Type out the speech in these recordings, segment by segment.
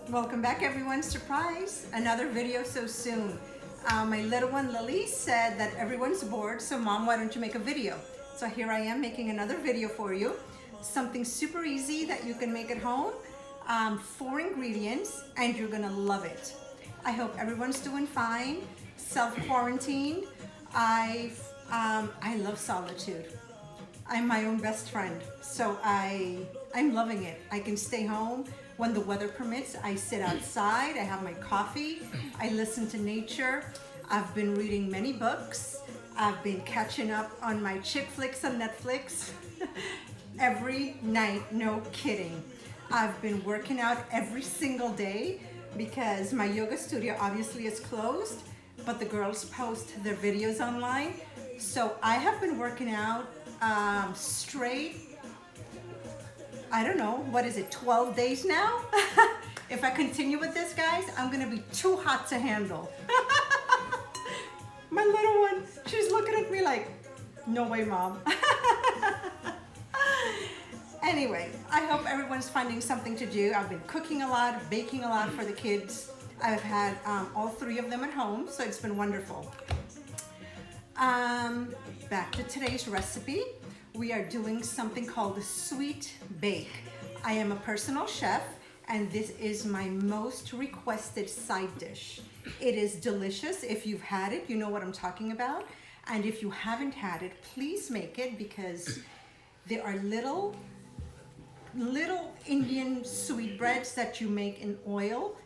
Welcome back everyone. Surprise! Another video so soon. My little one Lily said that everyone's bored, so Mom, why don't you make a video? So here I am making another video for you. Something super easy that you can make at home. 4 ingredients and you're gonna love it. I hope everyone's doing fine. Self-quarantined. I love solitude. I'm my own best friend, so I'm loving it. I can stay home when the weather permits. I sit outside, I have my coffee, I listen to nature. I've been reading many books. I've been catching up on my chick flicks on Netflix every night, no kidding. I've been working out every single day because my yoga studio obviously is closed, but the girls post their videos online. So I have been working out straight, I don't know, what is it, 12 days now? If I continue with this, guys, I'm gonna be too hot to handle. My little one, she's looking at me like, no way, Mom. Anyway, I hope everyone's finding something to do. I've been cooking a lot, baking a lot for the kids. I've had all 3 of them at home, so it's been wonderful. Back to today's recipe. We are doing something called a sweet bake. I am a personal chef and this is my most requested side dish. It is delicious. If you've had it, you know what I'm talking about. And if you haven't had it, please make it because there are little Indian sweetbreads that you make in oil.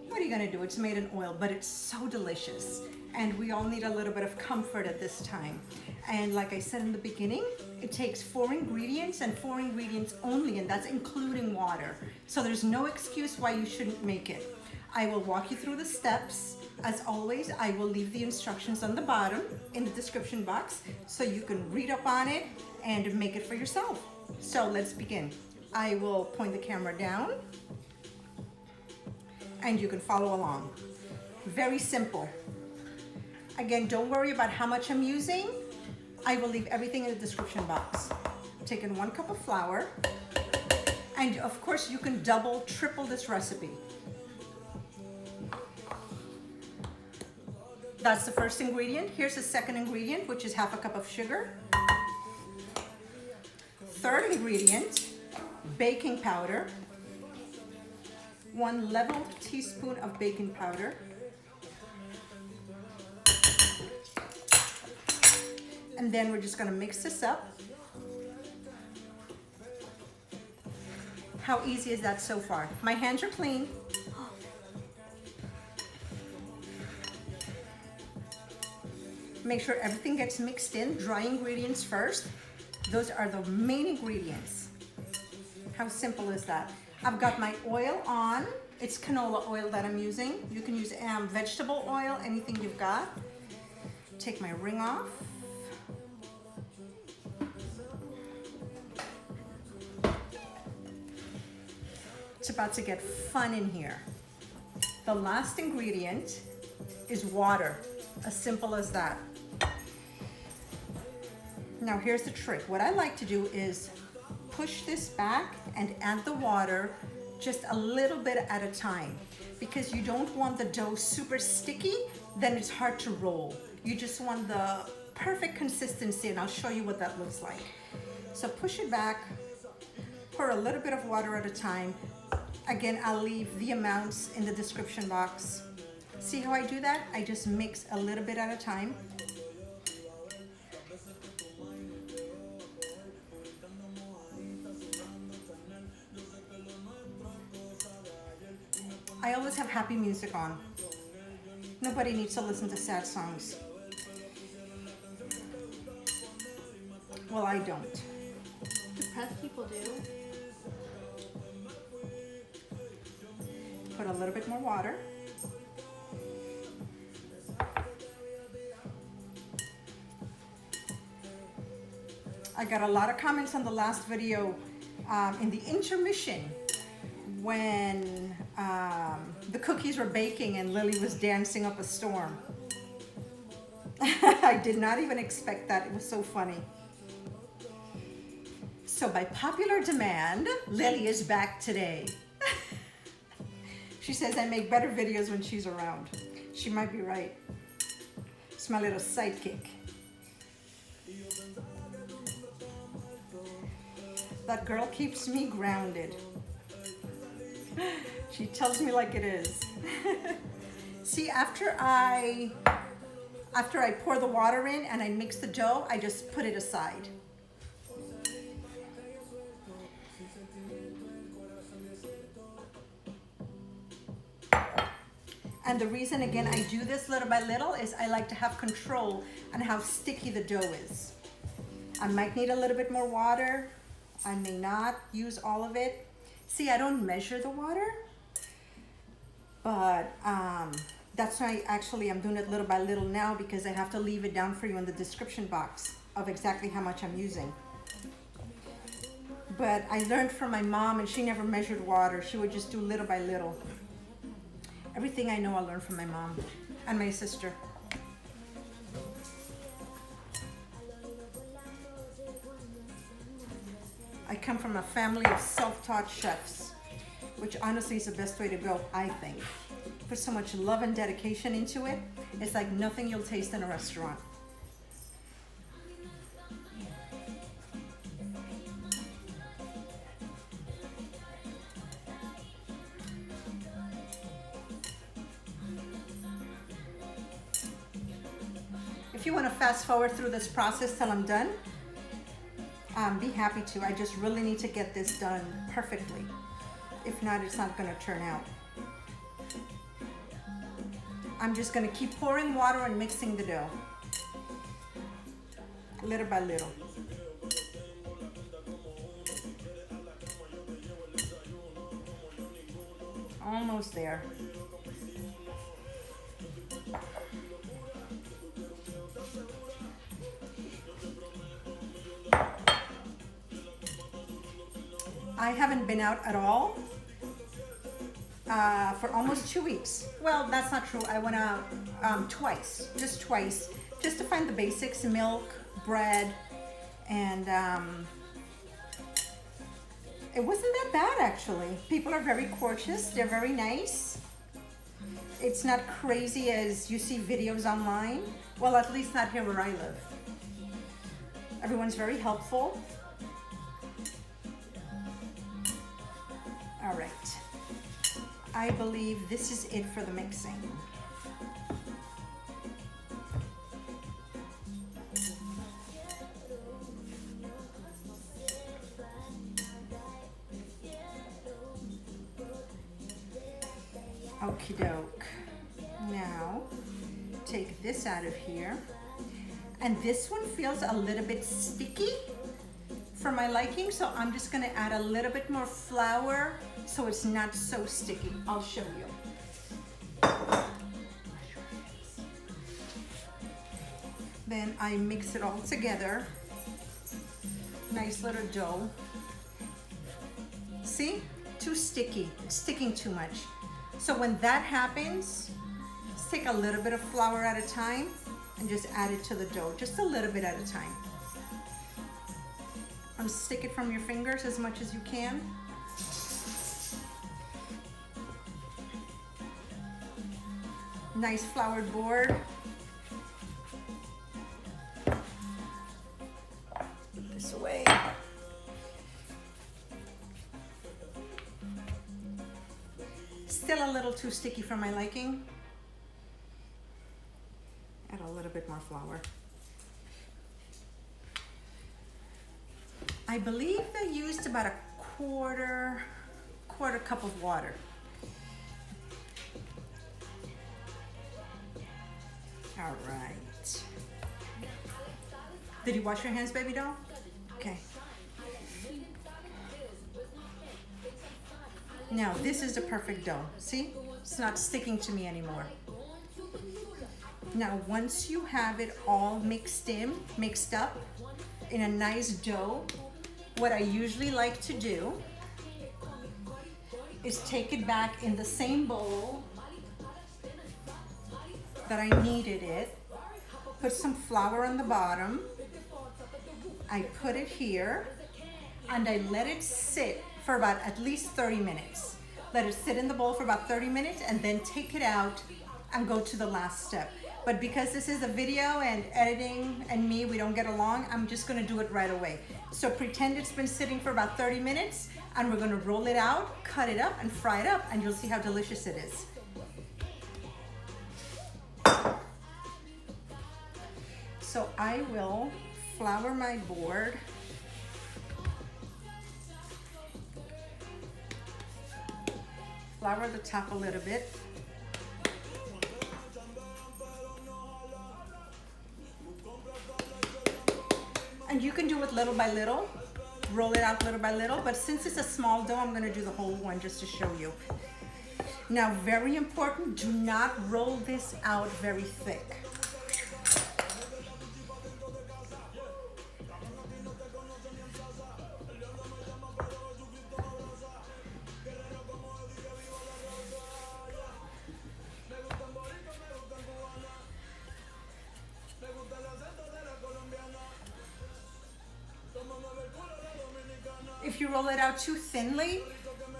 What are you gonna do? It's made in oil, but it's so delicious. And we all need a little bit of comfort at this time. And like I said in the beginning, it takes 4 ingredients and 4 ingredients only, and that's including water. So there's no excuse why you shouldn't make it. I will walk you through the steps. As always, I will leave the instructions on the bottom in the description box so you can read up on it and make it for yourself. So let's begin. I will point the camera down and you can follow along. Very simple. Again, don't worry about how much I'm using. I will leave everything in the description box. I'm taking 1 cup of flour, and of course you can double, triple this recipe. That's the first ingredient. Here's the second ingredient, which is 1/2 cup of sugar. Third ingredient, baking powder. 1 leveled teaspoon of baking powder. And then we're just gonna mix this up. How easy is that so far? My hands are clean. Make sure everything gets mixed in. Dry ingredients first. Those are the main ingredients. How simple is that? I've got my oil on. It's canola oil that I'm using. You can use vegetable oil, anything you've got. Take my ring off. It's about to get fun in here. The last ingredient is water, as simple as that. Now here's the trick. What I like to do is push this back and add the water just a little bit at a time because you don't want the dough super sticky, then it's hard to roll. You just want the perfect consistency, and I'll show you what that looks like. So push it back, pour a little bit of water at a time. Again, I'll leave the amounts in the description box. See how I do that? I just mix a little bit at a time. I always have happy music on. Nobody needs to listen to sad songs. Well, I don't. Depressed people do. Put a little bit more water. I got a lot of comments on the last video in the intermission when the cookies were baking and Lily was dancing up a storm. I did not even expect that. It was so funny. So by popular demand, Lily is back today. She says I make better videos when she's around. She might be right. It's my little sidekick. That girl keeps me grounded. She tells me like it is. See, after I pour the water in and I mix the dough, I just put it aside. And the reason, again, I do this little by little is I like to have control on how sticky the dough is. I might need a little bit more water. I may not use all of it. See, I don't measure the water, but that's why actually I'm doing it little by little now, because I have to leave it down for you in the description box of exactly how much I'm using. But I learned from my mom, and she never measured water. She would just do little by little. Everything I know I learned from my mom and my sister. I come from a family of self-taught chefs, which honestly is the best way to go, I think. Put so much love and dedication into it. It's like nothing you'll taste in a restaurant. If you want to fast forward through this process till I'm done, be happy to. I just really need to get this done perfectly. If not, it's not going to turn out. I'm just going to keep pouring water and mixing the dough. Little by little. Almost there. I haven't been out at all for almost 2 weeks. Well, that's not true. I went out twice, just to find the basics, milk, bread, and it wasn't that bad actually. People are very courteous, they're very nice. It's not crazy as you see videos online. Well, at least not here where I live. Everyone's very helpful. All right, I believe this is it for the mixing. Okie doke. Now, take this out of here. And this one feels a little bit sticky for my liking, so I'm just gonna add a little bit more flour so it's not so sticky. I'll show you. Then I mix it all together. Nice little dough. See? Too sticky. It's sticking too much. So when that happens, just take a little bit of flour at a time and just add it to the dough, just a little bit at a time. Unstick it from your fingers as much as you can. Nice floured board. Put this away. Still a little too sticky for my liking. Add a little bit more flour. I believe they used about a quarter cup of water. All right. Did you wash your hands, baby doll? Okay. Now, this is the perfect dough. See? It's not sticking to me anymore. Now, once you have it all mixed up in a nice dough, what I usually like to do is take it back in the same bowl that I kneaded it, put some flour on the bottom, I put it here, and I let it sit for about at least 30 minutes. let it sit in the bowl for about 30 minutes, and then take it out and go to the last step. But because this is a video and editing and me, we don't get along, I'm just gonna do it right away. So pretend it's been sitting for about 30 minutes, and we're gonna roll it out, cut it up, and fry it up, and you'll see how delicious it is. So I will flour my board. Flour the top a little bit. And you can do it little by little, roll it out little by little, but since it's a small dough, I'm gonna do the whole one just to show you. Now, very important, do not roll this out very thick. If you roll it out too thinly,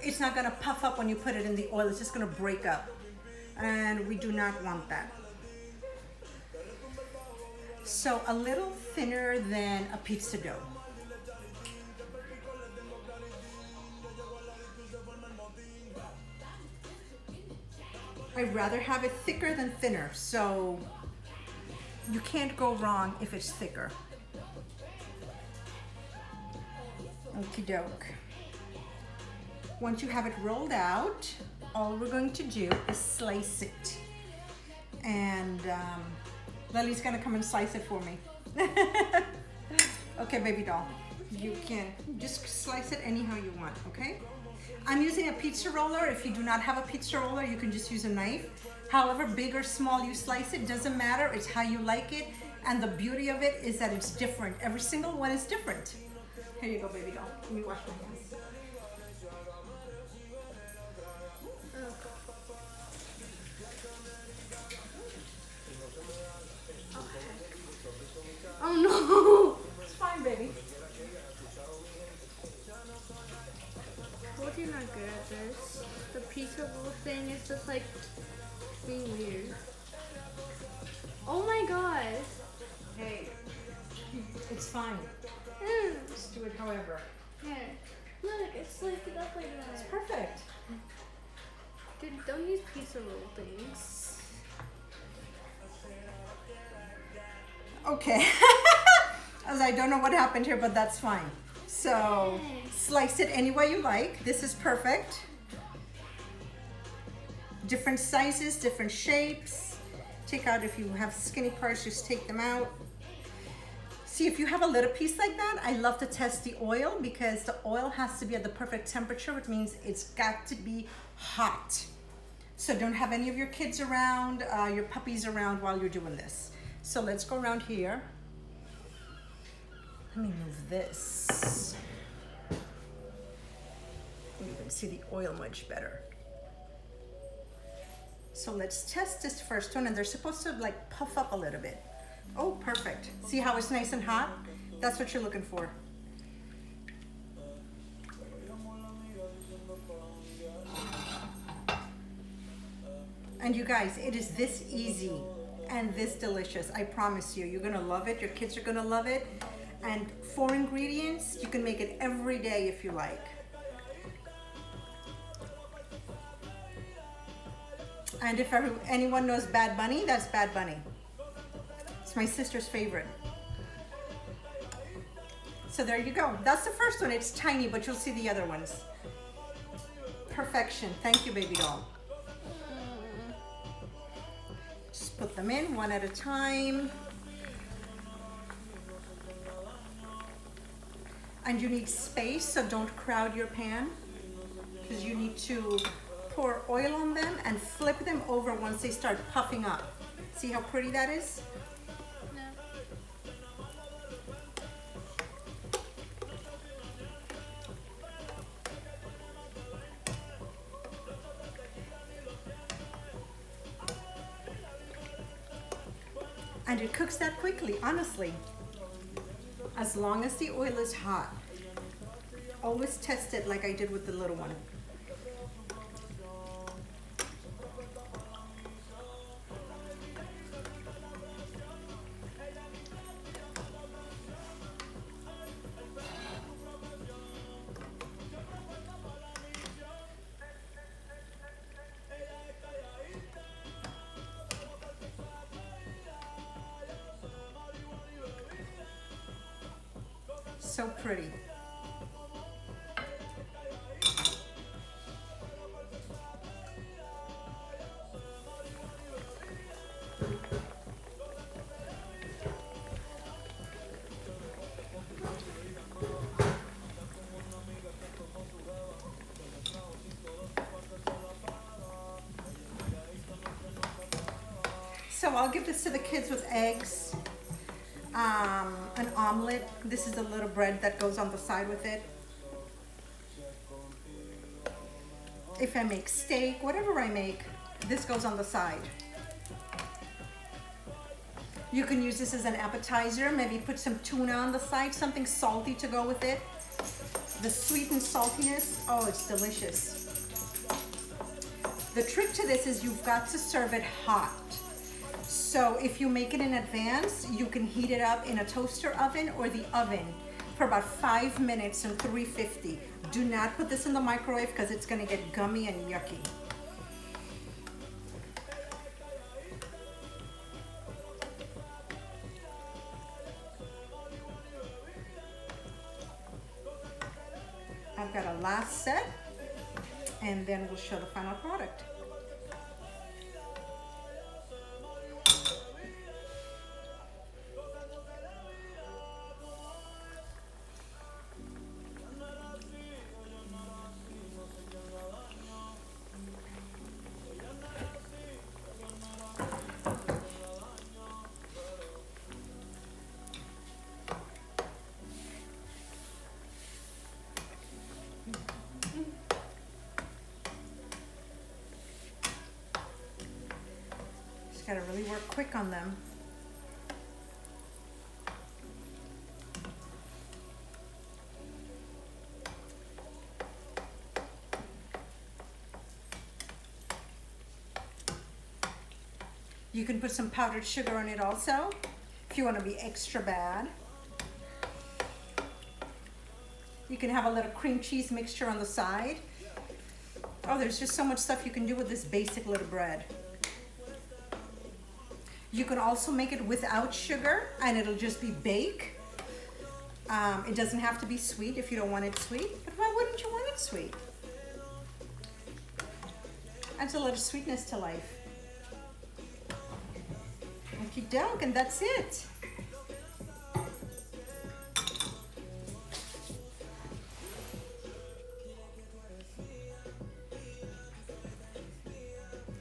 it's not gonna puff up when you put it in the oil. It's just gonna break up. And we do not want that. So a little thinner than a pizza dough. I'd rather have it thicker than thinner, so you can't go wrong if it's thicker. Okie doke. Once you have it rolled out, all we're going to do is slice it. And Lily's gonna come and slice it for me. Okay, baby doll. You can just slice it anyhow you want, okay? I'm using a pizza roller. If you do not have a pizza roller, you can just use a knife. However big or small you slice it, doesn't matter. It's how you like it. And the beauty of it is that it's different. Every single one is different. Here you go, baby doll. Let me wash my hands. Oh no! It's fine, baby. Told you not good at this. The pizza roll thing is just like being weird. Oh my god! Hey, it's fine. Just do it however. Here. Look, it's sliced it up like It's that. perfect. Dude, don't use pizza roll things. Okay. As I don't know what happened here, but that's fine. So slice it any way you like. This is perfect. Different sizes, different shapes. Take out, if you have skinny parts, just take them out. See, if you have a little piece like that, I love to test the oil because the oil has to be at the perfect temperature, which means it's got to be hot. So don't have any of your kids around, your puppies around while you're doing this. So let's go around here. Let me move this. You can see the oil much better. So let's test this first one, and they're supposed to like puff up a little bit. Oh, perfect. See how it's nice and hot? That's what you're looking for. And you guys, it is this easy and this delicious. I promise you, you're gonna love it. Your kids are gonna love it. And 4 ingredients, you can make it every day if you like. And if anyone knows Bad Bunny, that's Bad Bunny. It's my sister's favorite. So there you go. That's the first one. It's tiny, but you'll see the other ones. Perfection. Thank you, baby doll. Just put them in one at a time. And you need space, so don't crowd your pan, because you need to pour oil on them and flip them over once they start puffing up. See how pretty that is? And it cooks that quickly, honestly. As long as the oil is hot. Always test it like I did with the little one. So pretty. So I'll give this to the kids with eggs, an omelet. This is the little bread that goes on the side with it. If I make steak, whatever I make, this goes on the side. You can use this as an appetizer, maybe put some tuna on the side, something salty to go with it. The sweet and saltiness, oh, it's delicious. The trick to this is you've got to serve it hot. So if you make it in advance, you can heat it up in a toaster oven or the oven for about 5 minutes and 350. Do not put this in the microwave because it's gonna get gummy and yucky. I've got a last set and then we'll show the final product. Just gotta really work quick on them. You can put some powdered sugar on it also, if you want to be extra bad. You can have a little cream cheese mixture on the side. Oh, there's just so much stuff you can do with this basic little bread. You can also make it without sugar and it'll just be bake. It doesn't have to be sweet if you don't want it sweet, but why wouldn't you want it sweet? Adds a lot of sweetness to life. Okie doke, and that's it.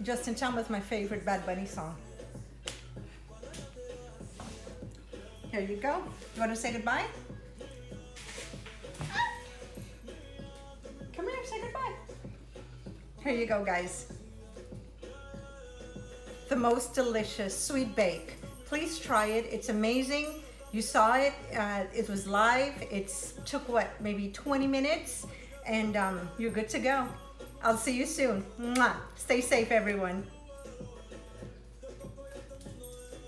Justin Tom was my favorite Bad Bunny song. Here you go. You want to say goodbye? Come here, say goodbye. Here you go, guys. The most delicious sweet bake. Please try it. It's amazing. You saw it. It was live. It took what, maybe 20 minutes, and you're good to go. I'll see you soon. Mwah. Stay safe, everyone.